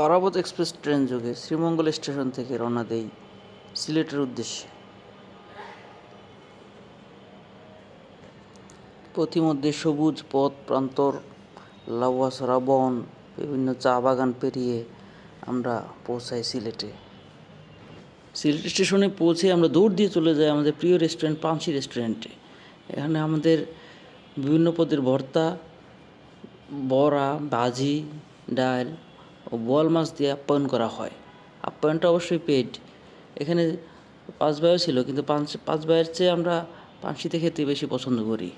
Parabat express train যোগে Sreemangal station থেকে রওনা দেই সিলেটের উদ্দেশ্যে। পথিমধ্যে সবুজ পথ প্রান্তর, লাউয়াছড়া বন, বিভিন্ন চা বাগান পেরিয়ে আমরা পৌঁছাই সিলেটে। সিলেট স্টেশনে পৌঁছে আমরা দৌড় দিয়ে চলে যাই আমাদের প্রিয় রেস্টুরেন্ট পানসী রেস্টুরেন্টে। এখানে আমাদের বিভিন্ন পদের ভর্তা, বড়া, ভাজি, ডাল ও বোয়াল মাছ দিয়ে আপ্যায়ন করা হয়। আপ্যায়নটা অবশ্যই পেড। এখানে 5 ভাইও ছিল, কিন্তু 5 ভাইয়ের চেয়ে আমরা পানসীতে খেতে বেশি পছন্দ করি।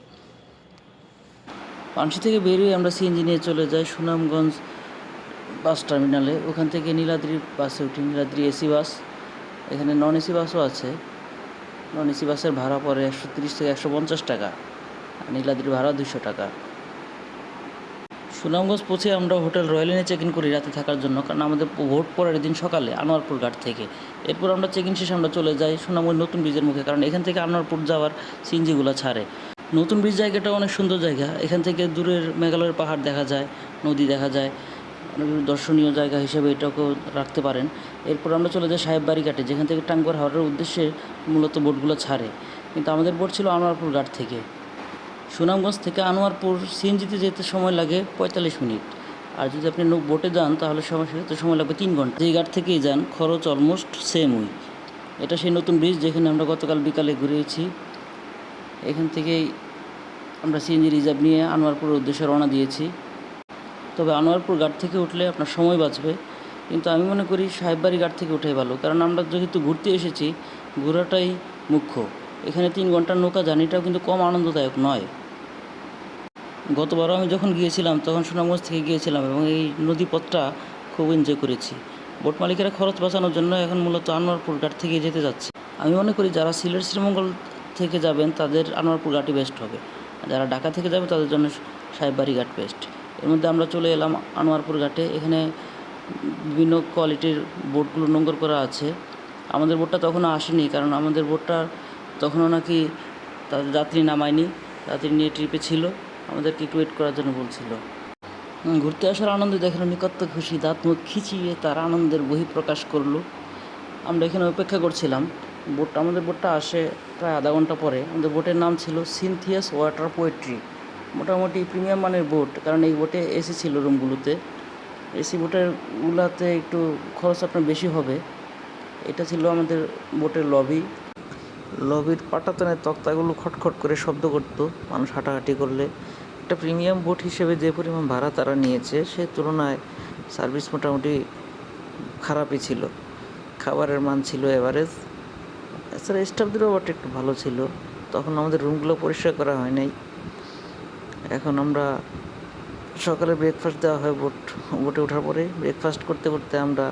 পানসী থেকে বেরিয়ে আমরা সিএনজি নিয়ে চলে যাই সুনামগঞ্জ বাস টার্মিনালে। ওখান থেকে নীলাদ্রি বাসে উঠি, নীলাদ্রি এসি বাস। এখানে নন এসি বাসও আছে। নন এসি বাসের ভাড়া পড়ে 130 থেকে 150 টাকা, আর নীলাদ্রির ভাড়া 200 টাকা। সুনামগঞ্জ পৌঁছে আমরা হোটেল রয়্যাল ইনে চেক ইন করি রাতে থাকার জন্য, কারণ আমাদের ভোট পরের দিন সকালে আনোয়ারপুর ঘাট থেকে। এরপর আমরা চেক ইন শেষে আমরা চলে যাই সুনামগঞ্জ নতুন ব্রিজের মুখে, কারণ এখান থেকে আনোয়ারপুর যাওয়ার সিএনজিগুলো ছাড়ে। নতুন ব্রিজ জায়গাটা অনেক সুন্দর জায়গা। এখান থেকে দূরের মেঘালয়ের পাহাড় দেখা যায়, নদী দেখা যায়। অনেক দর্শনীয় জায়গা হিসেবে এটাকেও রাখতে পারেন। এরপর আমরা চলে যাই সাহেববাড়ি ঘাটে, যেখান থেকে টাঙ্গুয়ার হাওড়ের উদ্দেশ্যে মূলত বোটগুলো ছাড়ে, কিন্তু আমাদের বোট ছিল আনোয়ারপুর ঘাট থেকে। সুনামগঞ্জ থেকে আনোয়ারপুর সিএনজিতে যেতে সময় লাগে 45 মিনিট, আর যদি আপনি বোটে যান তাহলে সেক্ষেত্রে সময় লাগবে 3 ঘন্টা। যেই ঘাট থেকেই যান খরচ অলমোস্ট সেমই। এটা সেই নতুন ব্রিজ যেখানে আমরা গতকাল বিকালে ঘুরেছি। এখান থেকেই আমরা সিএনজি রিজার্ভ নিয়ে আনোয়ারপুরের উদ্দেশ্যে রওনা দিয়েছি। তবে আনোয়ারপুর ঘাট থেকে উঠলে আপনার সময় বাঁচবে, কিন্তু আমি মনে করি সাহেববাড়ি ঘাট থেকে ওঠাই ভালো, কারণ আমরা যেহেতু ঘুরতে এসেছি, ঘোরাটাই মুখ্য। এখানে 3 ঘন্টার নৌকা জার্নিটাও কিন্তু কম আনন্দদায়ক নয়। গতবারও আমি যখন গিয়েছিলাম তখন সুনামগঞ্জ থেকে গিয়েছিলাম এবং এই নদীপথটা খুব এনজয় করেছি। বোট মালিকেরা খরচ বাঁচানোর জন্য এখন মূলত আনোয়ারপুর ঘাট থেকে যেতে যাচ্ছে। আমি মনে করি যারা সিলেট শ্রীমঙ্গল থেকে যাবেন তাদের আনোয়ারপুর ঘাটই বেস্ট হবে, আর যারা ঢাকা থেকে যাবে তাদের জন্য সাহেববাড়ি ঘাট বেস্ট। এর মধ্যে আমরা চলে এলাম আনোয়ারপুর ঘাটে। এখানে বিভিন্ন কোয়ালিটির বোটগুলো নোঙ্গর করা আছে। আমাদের বোটটা তখনও আসেনি, কারণ আমাদের বোটটা তখনও নাকি তাদের যাত্রী নামায়নি, যাত্রী নিয়ে ট্রিপে ছিল, আমাদেরকে একটু ওয়েট করার জন্য বলছিল। ঘুরতে আসার আনন্দে দেখেন নিকট্ট খুশি, দাঁত মুখ খিচিয়ে তার আনন্দের বহিঃপ্রকাশ করলো। আমরা এখানে অপেক্ষা করছিলাম। আমাদের বোটটা আসে প্রায় আধা ঘন্টা পরে। আমাদের বোটের নাম ছিল সিনথিয়াস ওয়াটার পোয়েট্রি। মোটামুটি প্রিমিয়াম মানের বোট, কারণ এই বোটে এসি ছিল রুমগুলোতে। এসি বোটেরগুলোতে একটু খরচ আপনার বেশি হবে। এটা ছিল আমাদের বোটের লবির পাটাতনের তক্তাগুলো খটখট করে শব্দ করতো মানুষ হাঁটাহাঁটি করলে। একটা প্রিমিয়াম বোট হিসেবে যে পরিমাণ ভাড়া তারা নিয়েছে সে তুলনায় সার্ভিস মোটামুটি খারাপই ছিল। খাবারের মান ছিল এভারেজ। এছাড়া স্টাফদেরও বোট একটু ভালো ছিল। তখন আমাদের রুমগুলো পরিষ্কার করা হয় নাই। এখন আমরা সকালে ব্রেকফাস্ট দেওয়া হয় বোটে ওঠার পরে। ব্রেকফাস্ট করতে করতে আমরা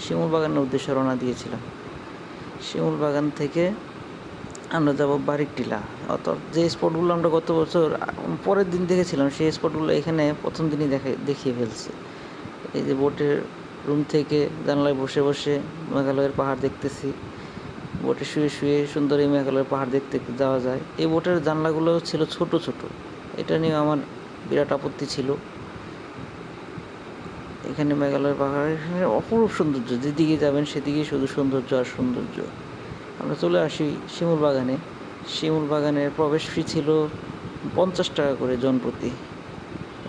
শিমুল বাগানের উদ্দেশ্যে রওনা দিয়েছিলাম। শিমুল বাগান থেকে আমরা যাব বারিকটিলা। অর্থাৎ যে স্পটগুলো আমরা গত বছর পরের দিন দেখেছিলাম সেই স্পটগুলো এখানে প্রথম দিনই দেখিয়ে ফেলছে। এই যে বোটের রুম থেকে জানলায় বসে বসে মেঘালয়ের পাহাড় দেখতেছি। বোটে শুয়ে শুয়ে সুন্দর এই মেঘালয়ের পাহাড় দেখতে যাওয়া যায়। এই বোটের জানলাগুলো ছিল ছোট ছোট, এটা নিয়ে আমার বিরাট আপত্তি ছিল। এখানে মেঘালয়ের পাহাড়ের অপরূপ সৌন্দর্য, যেদিকে যাবেন সেদিকেই শুধু সৌন্দর্য আর সৌন্দর্য। আমরা চলে আসি শিমুল বাগানে। শিমুল বাগানের প্রবেশ ফি ছিল 50 টাকা করে জনপ্রতি।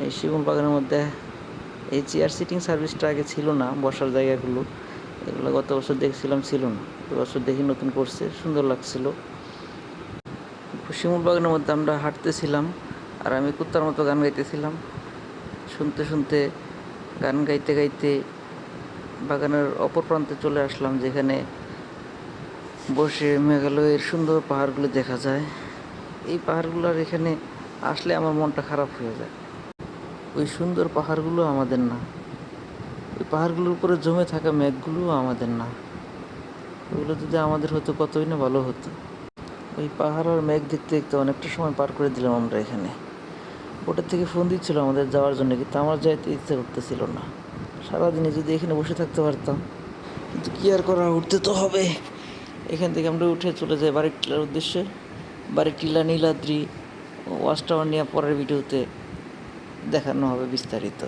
এই শিমুল বাগানের মধ্যে এই চেয়ার সিটিং সার্ভিসটা আগে ছিল না, বসার জায়গাগুলো এগুলো গত বছর দেখছিলাম ছিল না, এবছর দেখি নতুন করছে, সুন্দর লাগছিল। শিমুল বাগানের মধ্যে আমরা হাঁটতেছিলাম আর আমি কুত্তার মতো গান গাইতেছিলাম। শুনতে শুনতে গান গাইতে গাইতে বাগানের অপর প্রান্তে চলে আসলাম, যেখানে বসে মেঘালয়ের সুন্দর পাহাড়গুলো দেখা যায়। এই পাহাড়গুলোর এখানে আসলে আমার মনটা খারাপ হয়ে যায়। ওই সুন্দর পাহাড়গুলো আমাদের না, ওই পাহাড়গুলোর উপরে জমে থাকা মেঘগুলোও আমাদের না। ওগুলো যদি আমাদের হতো কতই না ভালো হতো। ওই পাহাড় আর মেঘ দেখতে দেখতে অনেকটা সময় পার করে দিলাম আমরা এখানে। ওটার থেকে ফোন দিচ্ছিল আমাদের যাওয়ার জন্য, কিন্তু আমার যাইতে ইচ্ছে করতেছিল না। সারাদিনে যদি এখানে বসে থাকতে পারতাম, কিন্তু কী আর করা, উঠতে তো হবে। এখান থেকে আমরা উঠে চলে যাই বারিকটিলার উদ্দেশ্যে। বারিকটিলা, নীলাদ্রি, ওয়াচ টাওয়ার নিয়ে পরের ভিডিওতে দেখানো হবে বিস্তারিত।